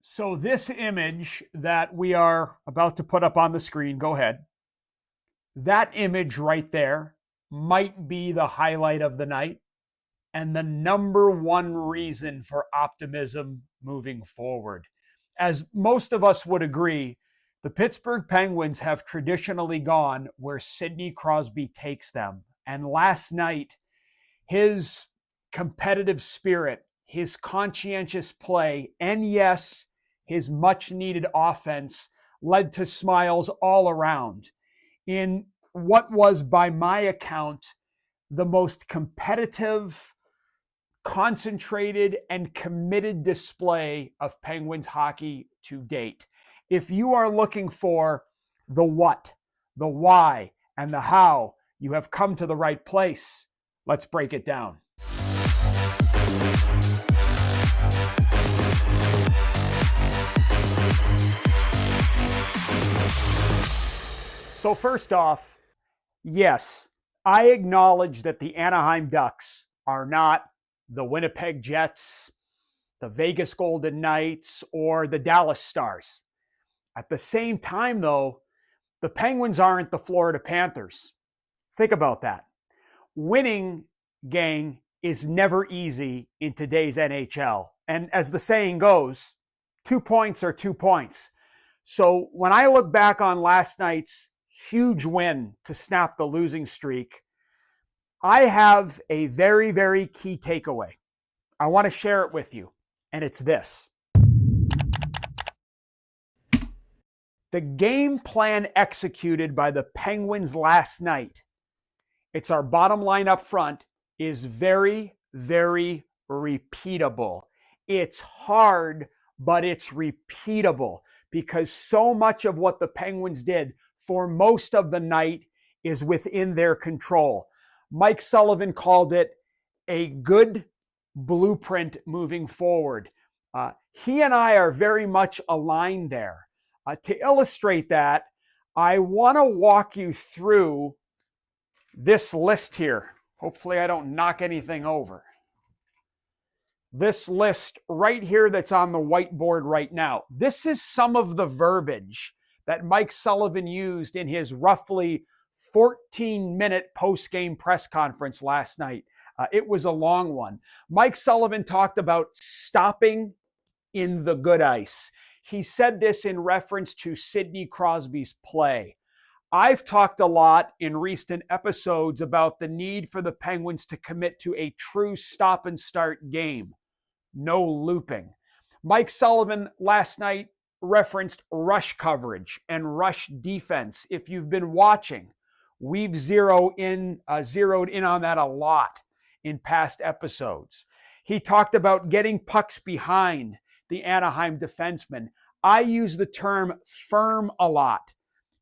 So this image that we are about to put up on the screen, go ahead. That image right there might be the highlight of the night and the number one reason for optimism moving forward. As most of us would agree, the Pittsburgh Penguins have traditionally gone where Sidney Crosby takes them. And last night, his competitive spirit, his conscientious play, and yes, his much-needed offense led to smiles all around in what was, by my account, the most competitive, concentrated, and committed display of Penguins hockey to date. If you are looking for the what, the why, and the how, you have come to the right place. Let's break it down. So first off, yes, I acknowledge that the Anaheim Ducks are not the Winnipeg Jets, the Vegas Golden Knights, or the Dallas Stars. At the same time, though, the Penguins aren't the Florida Panthers. Think about that. Winning, gang, is never easy in today's NHL. And as the saying goes, 2 points are 2 points. So when I look back on last night's huge win to snap the losing streak, I have a very, very key takeaway. I want to share it with you, and it's this. The game plan executed by the Penguins last night, it's our bottom line up front, is very, very repeatable. It's hard, but it's repeatable because so much of what the Penguins did for most of the night is within their control. Mike Sullivan called it a good blueprint moving forward. He and I are very much aligned there. To illustrate that, I want to walk you through this list here. Hopefully I don't knock anything over. This list right here that's on the whiteboard right now. This is some of the verbiage that Mike Sullivan used in his roughly 14-minute post-game press conference last night. It was a long one. Mike Sullivan talked about stopping in the good ice. He said this in reference to Sidney Crosby's play. I've talked a lot in recent episodes about the need for the Penguins to commit to a true stop and start game. No looping. Mike Sullivan last night referenced rush coverage and rush defense. If you've been watching, we've zeroed in on that a lot in past episodes. He talked about getting pucks behind the Anaheim defenseman. I use the term firm a lot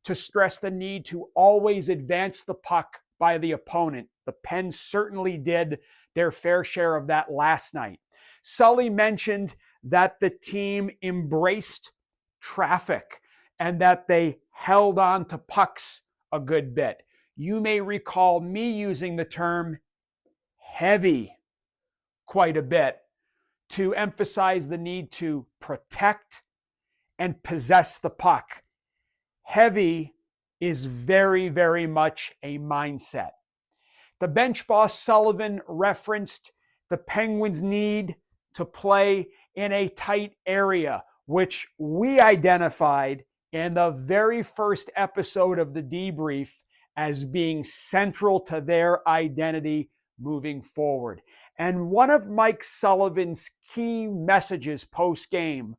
to stress the need to always advance the puck by the opponent. The Pens certainly did their fair share of that last night. Sully mentioned that the team embraced traffic and that they held on to pucks a good bit. You may recall me using the term heavy quite a bit to emphasize the need to protect and possess the puck. Heavy is very, very much a mindset. The bench boss Sullivan referenced the Penguins' need to play in a tight area, which we identified in the very first episode of the Debrief as being central to their identity moving forward. And one of Mike Sullivan's key messages post-game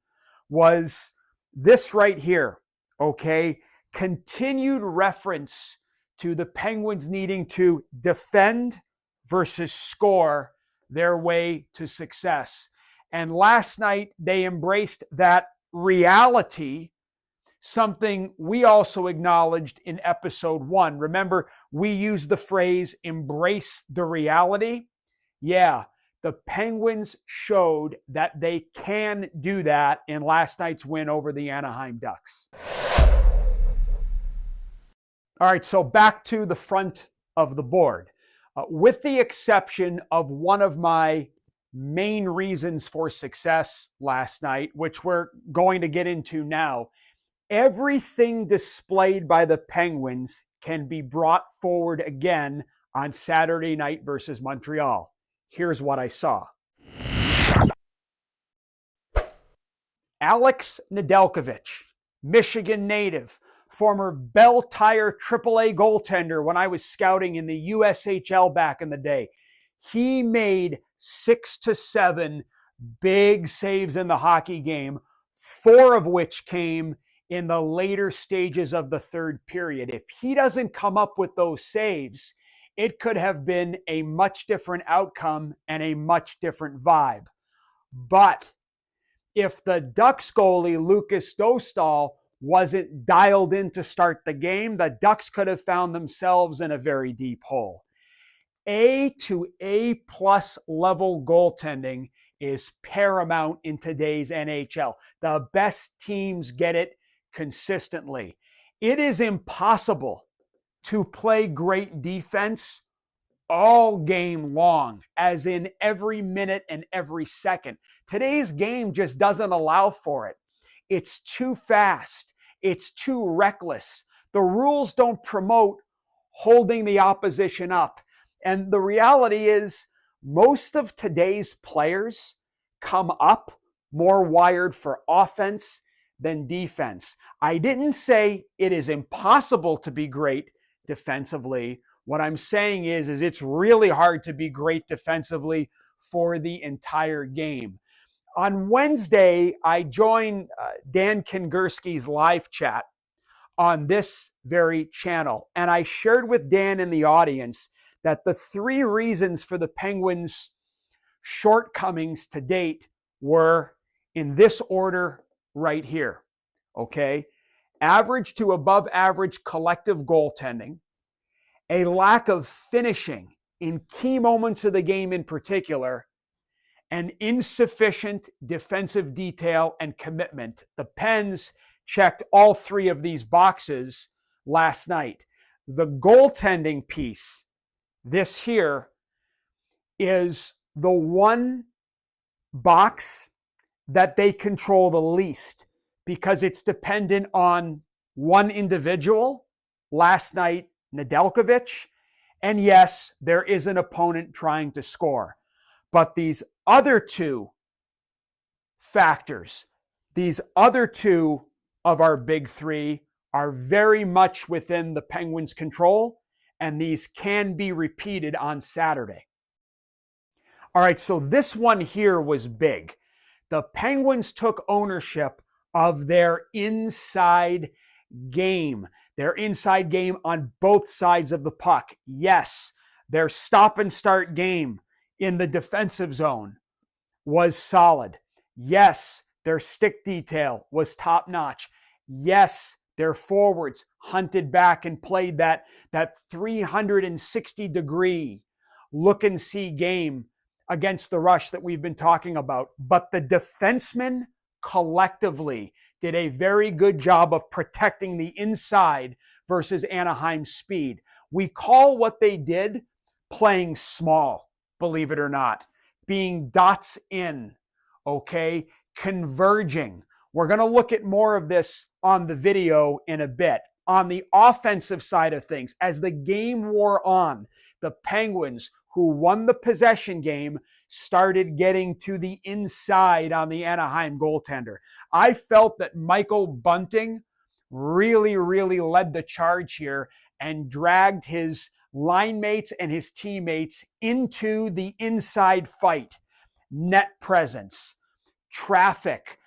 was this right here, okay? Continued reference to the Penguins needing to defend versus score their way to success. And last night, they embraced that reality, something we also acknowledged in episode 1. Remember, we used the phrase, embrace the reality. Yeah, the Penguins showed that they can do that in last night's win over the Anaheim Ducks. All right, so back to the front of the board. With the exception of one of my main reasons for success last night, which we're going to get into now. Everything displayed by the Penguins can be brought forward again on Saturday night versus Montreal. Here's what I saw. Alex Nedeljkovic, Michigan native, former Bell Tire AAA goaltender when I was scouting in the USHL back in the day. He made 6 to 7 big saves in the hockey game, 4 of which came in the later stages of the third period. If he doesn't come up with those saves, it could have been a much different outcome and a much different vibe. But if the Ducks goalie, Lucas Dostal, wasn't dialed in to start the game, the Ducks could have found themselves in a very deep hole. A to A plus level goaltending is paramount in today's NHL. The best teams get it consistently. It is impossible to play great defense all game long, as in every minute and every second. Today's game just doesn't allow for it. It's too fast. It's too reckless. The rules don't promote holding the opposition up. And the reality is, most of today's players come up more wired for offense than defense. I didn't say it is impossible to be great defensively. What I'm saying is it's really hard to be great defensively for the entire game. On Wednesday, I joined Dan Kingerski's live chat on this very channel, and I shared with Dan and the audience that the 3 reasons for the Penguins' shortcomings to date were in this order right here, okay? Average to above average collective goaltending, a lack of finishing in key moments of the game in particular, and insufficient defensive detail and commitment. The Pens checked all 3 of these boxes last night. The goaltending piece, this here, is the one box that they control the least because it's dependent on one individual, last night, Nedeljkovic, and yes, there is an opponent trying to score. But these other 2 factors, these other 2 of our big 3 are very much within the Penguins' control, and these can be repeated on Saturday. All right, so this one here was big. The Penguins took ownership of their inside game on both sides of the puck. Yes, their stop and start game in the defensive zone was solid. Yes, their stick detail was top notch. Yes, their forwards hunted back and played that 360-degree look and see game against the rush that we've been talking about. But the defensemen collectively did a very good job of protecting the inside versus Anaheim's speed. We call what they did playing small, believe it or not, being dots in, okay, converging. We're going to look at more of this on the video in a bit. On the offensive side of things, as the game wore on, the Penguins, who won the possession game, started getting to the inside on the Anaheim goaltender. I felt that Michael Bunting really led the charge here and dragged his line mates and his teammates into the inside fight. Net presence, traffic,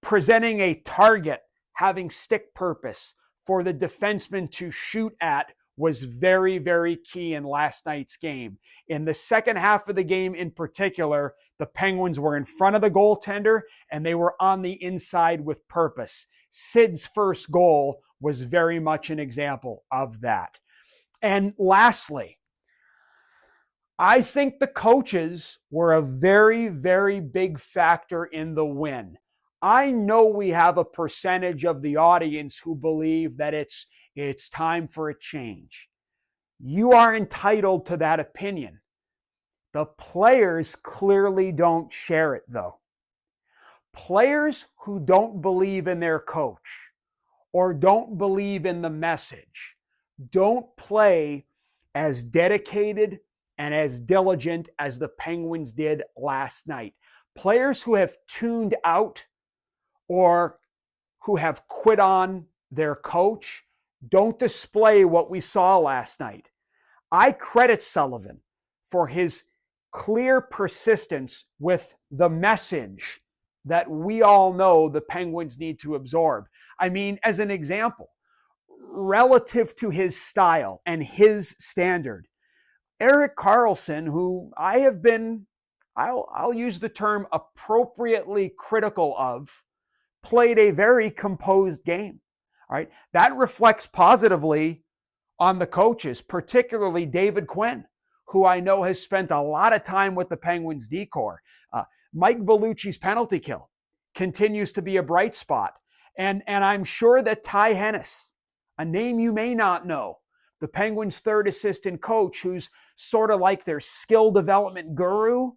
presenting a target, having stick purpose for the defenseman to shoot at was very key in last night's game. In the second half of the game in particular, the Penguins were in front of the goaltender and they were on the inside with purpose. Sid's first goal was very much an example of that. And lastly, I think the coaches were a very big factor in the win. I know we have a percentage of the audience who believe that it's time for a change. You are entitled to that opinion. The players clearly don't share it, though. Players who don't believe in their coach or don't believe in the message don't play as dedicated and as diligent as the Penguins did last night. Players who have tuned out or who have quit on their coach don't display what we saw last night. I credit Sullivan for his clear persistence with the message that we all know the Penguins need to absorb. I mean, as an example, relative to his style and his standard, Erik Karlsson, who I have been, I'll use the term appropriately critical of, played a very composed game. All right. That reflects positively on the coaches, particularly David Quinn, who I know has spent a lot of time with the Penguins D-corps. Mike Vellucci's penalty kill continues to be a bright spot. And I'm sure that Ty Hennes, a name you may not know, the Penguins' third assistant coach, who's sort of like their skill development guru,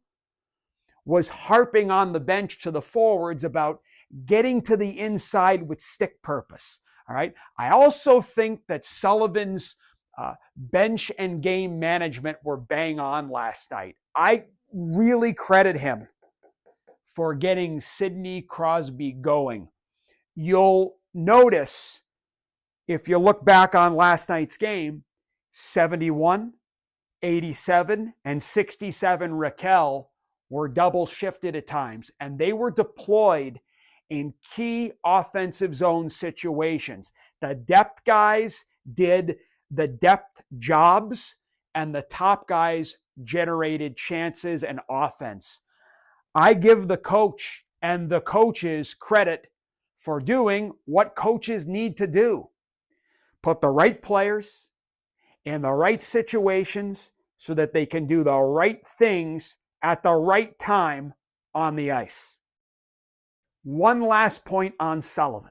was harping on the bench to the forwards about getting to the inside with stick purpose. All right. I also think that Sullivan's bench and game management were bang on last night. I really credit him for getting Sidney Crosby going. You'll notice, if you look back on last night's game, 71, 87, and 67 Raquel were double shifted at times, and they were deployed in key offensive zone situations. The depth guys did the depth jobs, and the top guys generated chances and offense. I give the coach and the coaches credit for doing what coaches need to do. Put the right players in the right situations so that they can do the right things at the right time on the ice. One last point on Sullivan.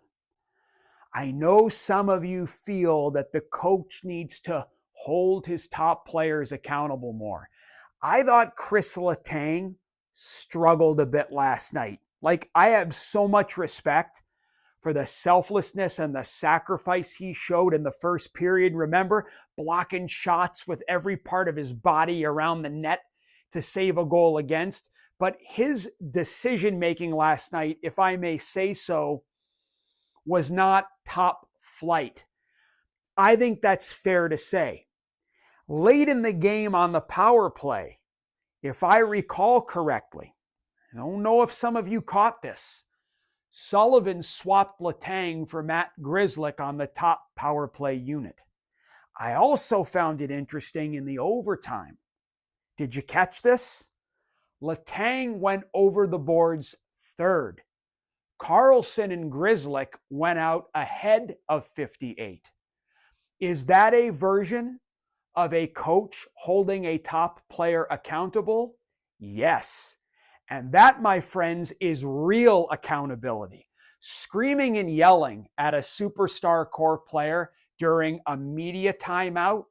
I know some of you feel that the coach needs to hold his top players accountable more. I thought Chris Letang struggled a bit last night. Like, I have so much respect for the selflessness and the sacrifice he showed in the first period. Remember, blocking shots with every part of his body around the net to save a goal against. But his decision-making last night, if I may say so, was not top flight. I think that's fair to say. Late in the game on the power play, if I recall correctly, I don't know if some of you caught this, Sullivan swapped Letang for Matt Grzelcyk on the top power play unit. I also found it interesting in the overtime. Did you catch this? Letang went over the boards third. Karlsson and Grzelcyk went out ahead of 58. Is that a version of a coach holding a top player accountable? Yes. And that, my friends, is real accountability. Screaming and yelling at a superstar core player during a media timeout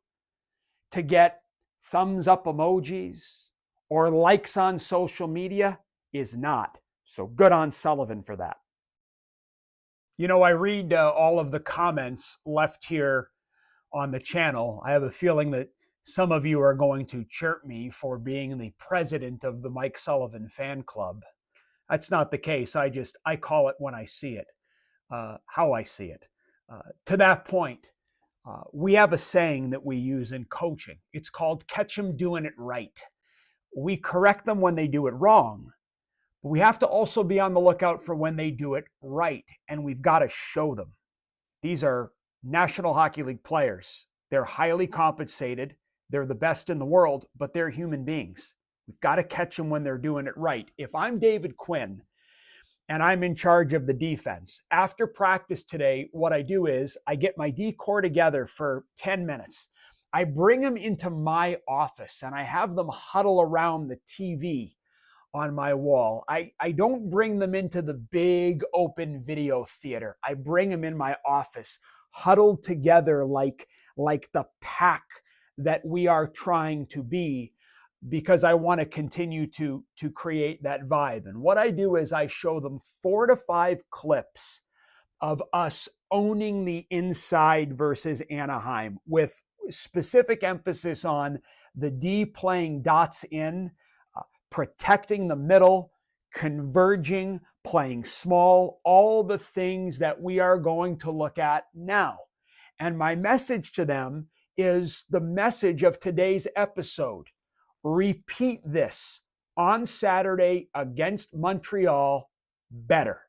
to get thumbs up emojis or likes on social media is not. So good on Sullivan for that. You know, I read all of the comments left here on the channel. I have a feeling that some of you are going to chirp me for being the president of the Mike Sullivan fan club. That's not the case. I call it when I see it, how I see it. To that point, we have a saying that we use in coaching. It's called catch 'em doing it right. We correct them when they do it wrong, but we have to also be on the lookout for when they do it right, and we've got to show them. These are National Hockey League players. They're highly compensated. They're the best in the world, but they're human beings. We've got to catch them when they're doing it right. If I'm David Quinn and I'm in charge of the defense, after practice today, what I do is I get my D-corps together for 10 minutes. I bring them into my office and I have them huddle around the TV on my wall. I don't bring them into the big open video theater. I bring them in my office, huddled together like the pack that we are trying to be. because I want to continue to create that vibe. And what I do is I show them 4 to 5 clips of us owning the inside versus Anaheim, with specific emphasis on the D playing dots in, protecting the middle, converging, playing small, all the things that we are going to look at now. And my message to them is the message of today's episode. Repeat this on Saturday against Montreal better.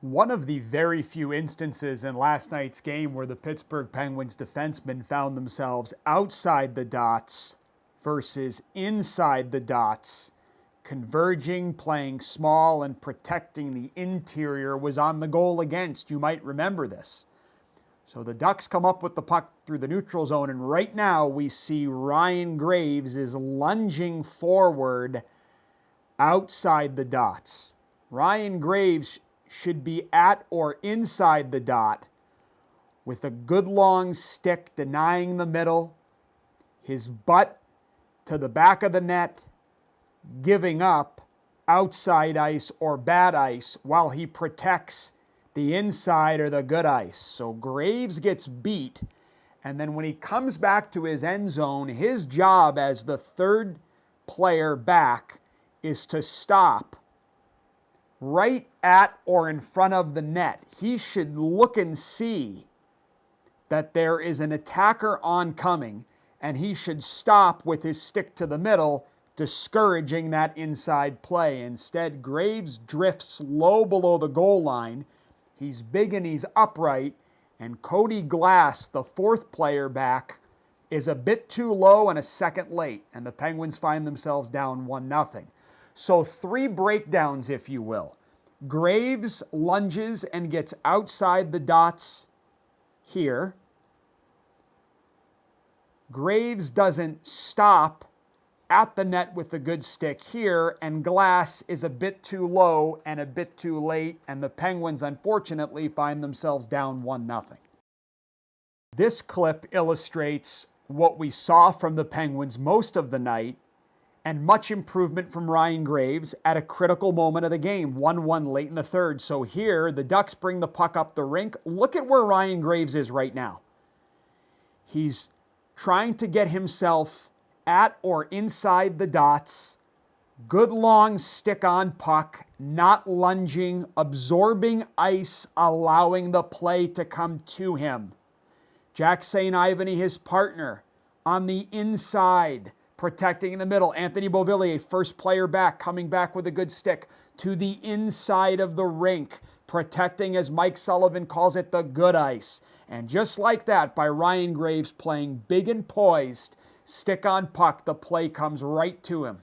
One of the very few instances in last night's game where the Pittsburgh Penguins defensemen found themselves outside the dots versus inside the dots, converging, playing small, and protecting the interior was on the goal against. You might remember this. So the Ducks come up with the puck through the neutral zone, and right now we see Ryan Graves is lunging forward outside the dots. Ryan Graves should be at or inside the dot with a good long stick denying the middle, his butt to the back of the net, giving up outside ice or bad ice while he protects the inside or the good ice. So Graves gets beat, and then when he comes back to his end zone, his job as the third player back is to stop right at or in front of the net. He should look and see that there is an attacker oncoming, and he should stop with his stick to the middle, discouraging that inside play. Instead, Graves drifts low below the goal line. He's big and he's upright, and Cody Glass, the fourth player back, is a bit too low and a second late, and the Penguins find themselves down 1-0. So 3 breakdowns, if you will. Graves lunges and gets outside the dots here. Graves doesn't stop at the net with a good stick here, and Glass is a bit too low and a bit too late, and the Penguins unfortunately find themselves down 1-0. This clip illustrates what we saw from the Penguins most of the night, and much improvement from Ryan Graves at a critical moment of the game, 1-1 late in the third. So here, the Ducks bring the puck up the rink. Look at where Ryan Graves is right now. He's trying to get himself at or inside the dots. Good long stick on puck, not lunging, absorbing ice, allowing the play to come to him. Jack St. Ivany, his partner, on the inside, protecting in the middle. Anthony Beauvillier, first player back, coming back with a good stick to the inside of the rink, protecting, as Mike Sullivan calls it, the good ice. And just like that, by Ryan Graves playing big and poised, stick on puck, the play comes right to him.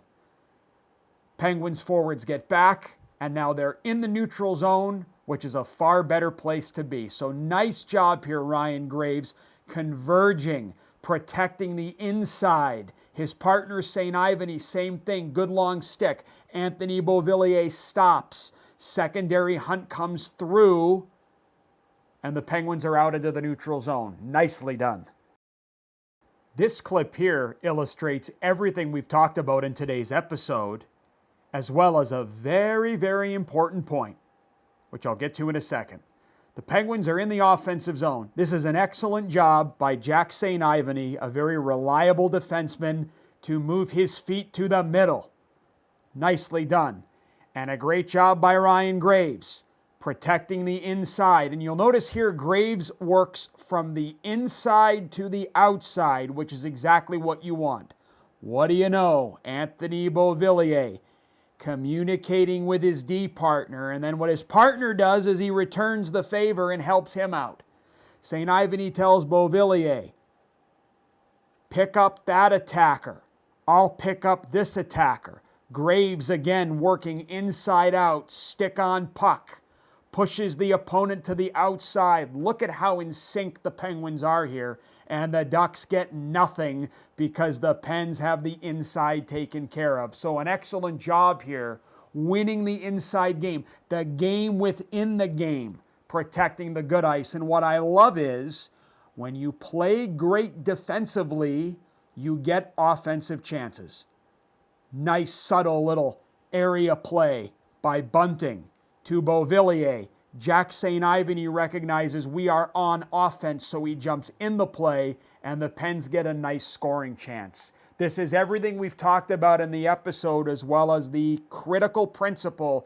Penguins forwards get back, and now they're in the neutral zone, which is a far better place to be. So nice job here, Ryan Graves, converging, protecting the inside. His partner, St. Ivany, same thing, good long stick. Anthony Beauvillier stops. Secondary hunt comes through, and the Penguins are out into the neutral zone. Nicely done. This clip here illustrates everything we've talked about in today's episode, as well as a very, very important point, which I'll get to in a second. The Penguins are in the offensive zone. This is an excellent job by Jack St. Ivany, a very reliable defenseman, to move his feet to the middle. Nicely done. And a great job by Ryan Graves, protecting the inside. And you'll notice here Graves works from the inside to the outside, which is exactly what you want. What do you know? Anthony Beauvillier communicating with his D partner, and then what his partner does is he returns the favor and helps him out. St. Ivany tells Beauvillier, pick up that attacker. I'll pick up this attacker. Graves again working inside out, stick on puck, pushes the opponent to the outside. Look at how in sync the Penguins are here. And the Ducks get nothing because the Pens have the inside taken care of. So an excellent job here, winning the inside game, the game within the game, protecting the good ice. And what I love is When you play great defensively, you get offensive chances. Nice, subtle little area play by Bunting to Beauvillier. Jack St. Ivan, he recognizes we are on offense, so he jumps in the play, and the Pens get a nice scoring chance. This is everything we've talked about in the episode, as well as the critical principle: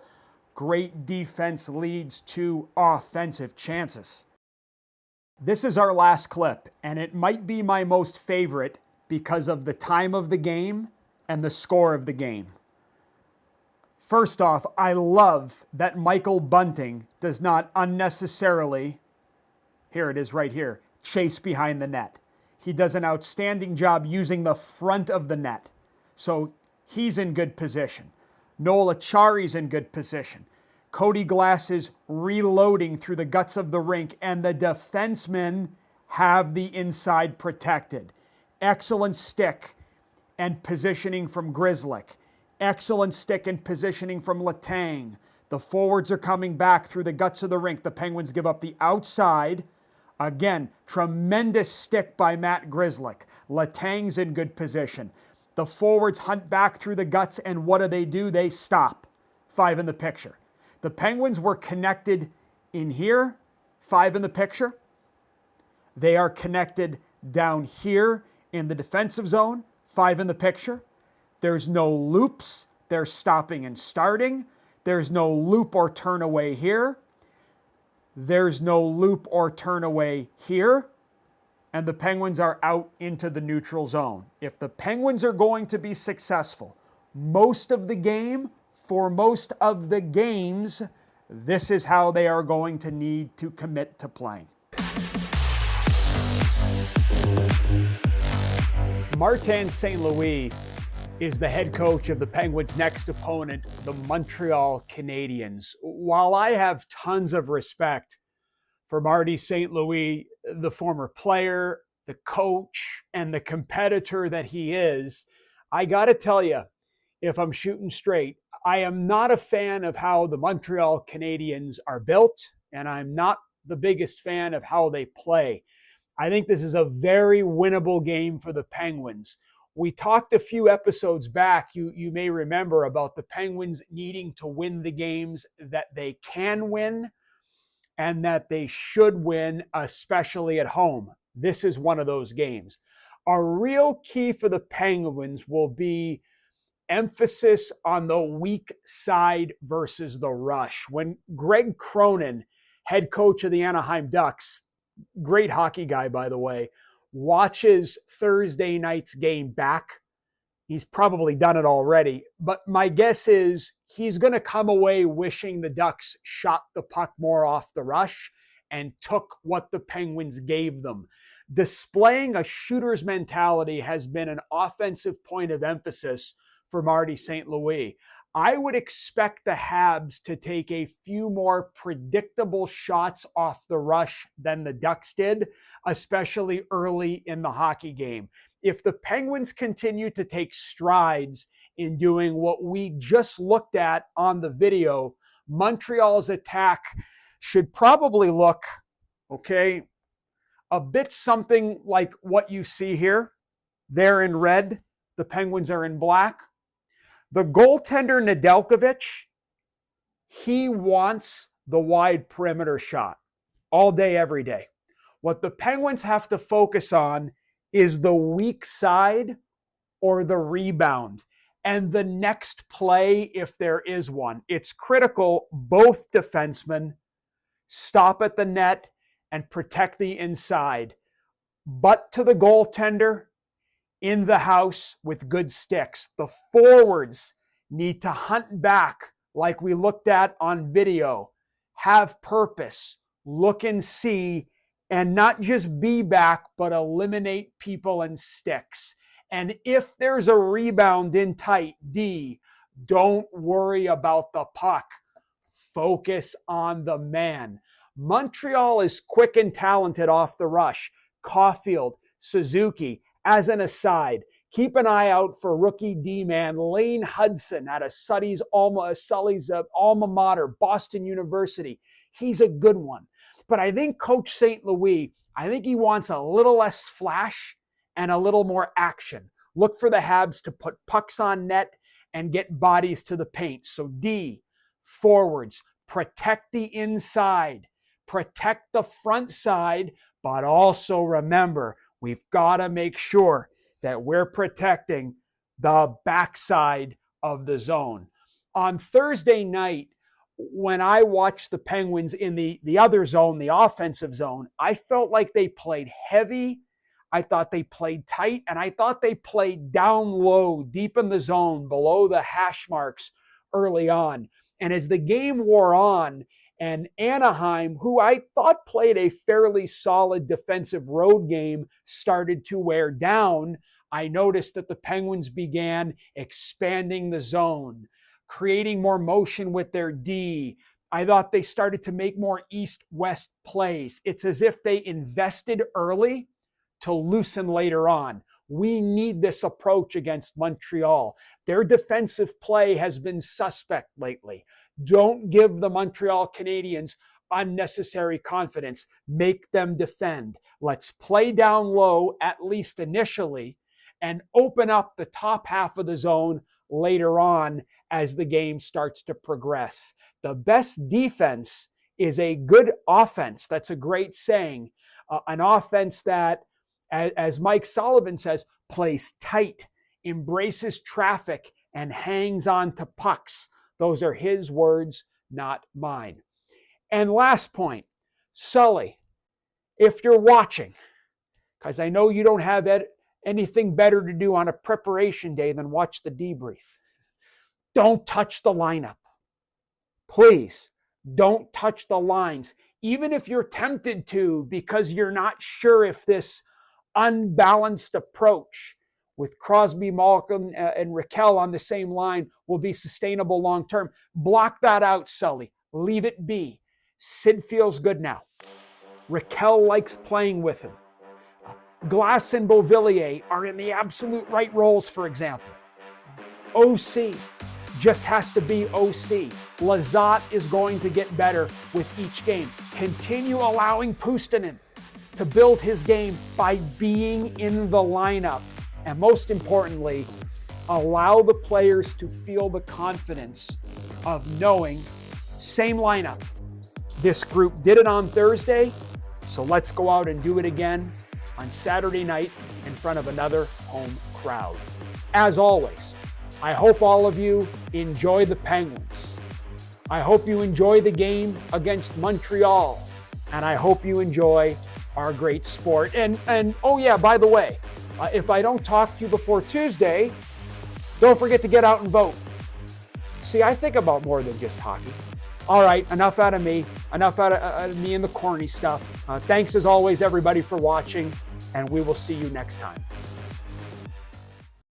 great defense leads to offensive chances. This is our last clip, and it might be my most favorite because of the time of the game and the score of the game. First off, I love that Michael Bunting does not unnecessarily, here it is right here, chase behind the net. He does an outstanding job using the front of the net. So he's in good position. Noel Acciari's in good position. Cody Glass is reloading through the guts of the rink, and the defensemen have the inside protected. Excellent stick and positioning from Grzelcyk. Excellent stick and positioning from Letang. The forwards are coming back through the guts of the rink. The Penguins give up the outside. Again, tremendous stick by Matt Grzelcyk. Letang's in good position. The forwards hunt back through the guts, and what do? They stop. 5 in the picture. The Penguins were connected in here. 5 in the picture. They are connected down here in the defensive zone. 5 in the picture. There's no loops. They're stopping and starting. There's no loop or turn away here. There's no loop or turn away here. And the Penguins are out into the neutral zone. If the Penguins are going to be successful most of the game, for most of the games, this is how they are going to need to commit to playing. Martin St. Louis is the head coach of the Penguins' next opponent, the Montreal Canadiens. While I have tons of respect for Marty St. Louis, the former player, the coach, and the competitor that he is, I got to tell you, if I'm shooting straight, I am not a fan of how the Montreal Canadiens are built, and I'm not the biggest fan of how they play. I think this is a very winnable game for the Penguins. We talked a few episodes back, you may remember, about the Penguins needing to win the games that they can win and that they should win, especially at home. This is one of those games. A real key for the Penguins will be emphasis on the weak side versus the rush. When Greg Cronin, head coach of the Anaheim Ducks, great hockey guy, by the way, watches Thursday night's game back, he's probably done it already, but my guess is he's going to come away wishing the Ducks shot the puck more off the rush and took what the Penguins gave them. Displaying a shooter's mentality has been an offensive point of emphasis for Marty St. Louis. I would expect the Habs to take a few more predictable shots off the rush than the Ducks did, especially early in the hockey game. If the Penguins continue to take strides in doing what we just looked at on the video, Montreal's attack should probably look, a bit something like what you see here. They're in red. The Penguins are in black. The goaltender, Nedeljkovic, he wants the wide perimeter shot all day, every day. What the Penguins have to focus on is the weak side or the rebound and the next play, if there is one. It's critical both defensemen stop at the net and protect the inside. But to the goaltender, in the house with good sticks. The forwards need to hunt back like we looked at on video, have purpose, look and see, and not just be back, but eliminate people and sticks. And if there's a rebound in tight D, don't worry about the puck. Focus on the man. Montreal is quick and talented off the rush. Caulfield, Suzuki. As an aside, keep an eye out for rookie D-man Lane Hudson out of Sully's alma mater, Boston University. He's a good one. But I think Coach St. Louis, I think he wants a little less flash and a little more action. Look for the Habs to put pucks on net and get bodies to the paint. So D, forwards, protect the inside, protect the front side, but also remember, we've got to make sure that we're protecting the backside of the zone. On Thursday night, when I watched the Penguins in the other zone, the offensive zone, I felt like they played heavy. I thought they played tight, and I thought they played down low, deep in the zone, below the hash marks early on. And as the game wore on, and Anaheim, who I thought played a fairly solid defensive road game, started to wear down, I noticed that the Penguins began expanding the zone, creating more motion with their D. I thought they started to make more east-west plays. It's as if they invested early to loosen later on. We need this approach against Montreal. Their defensive play has been suspect lately. Don't give the Montreal Canadiens unnecessary confidence. Make them defend. Let's play down low, at least initially, and open up the top half of the zone later on as the game starts to progress. The best defense is a good offense. That's a great saying. An offense that, as Mike Sullivan says, plays tight, embraces traffic, and hangs on to pucks. Those are his words, not mine. And last point, Sully, if you're watching, because I know you don't have anything better to do on a preparation day than watch the debrief, don't touch the lineup. Please, don't touch the lines. Even if you're tempted to, because you're not sure if this unbalanced approach with Crosby, Malkin, and Raquel on the same line will be sustainable long-term. Block that out, Sully. Leave it be. Sid feels good now. Raquel likes playing with him. Glass and Beauvillier are in the absolute right roles, for example. OC just has to be OC. Lazat is going to get better with each game. Continue allowing Puustinen to build his game by being in the lineup. And most importantly, allow the players to feel the confidence of knowing, same lineup. This group did it on Thursday, so let's go out and do it again on Saturday night in front of another home crowd. As always, I hope all of you enjoy the Penguins. I hope you enjoy the game against Montreal, and I hope you enjoy our great sport. And oh yeah, by the way, if I don't talk to you before Tuesday, don't forget to get out and vote. See, I think about more than just hockey. All right, enough out of me. Enough out of me and the corny stuff. Thanks as always, everybody, for watching, and we will see you next time.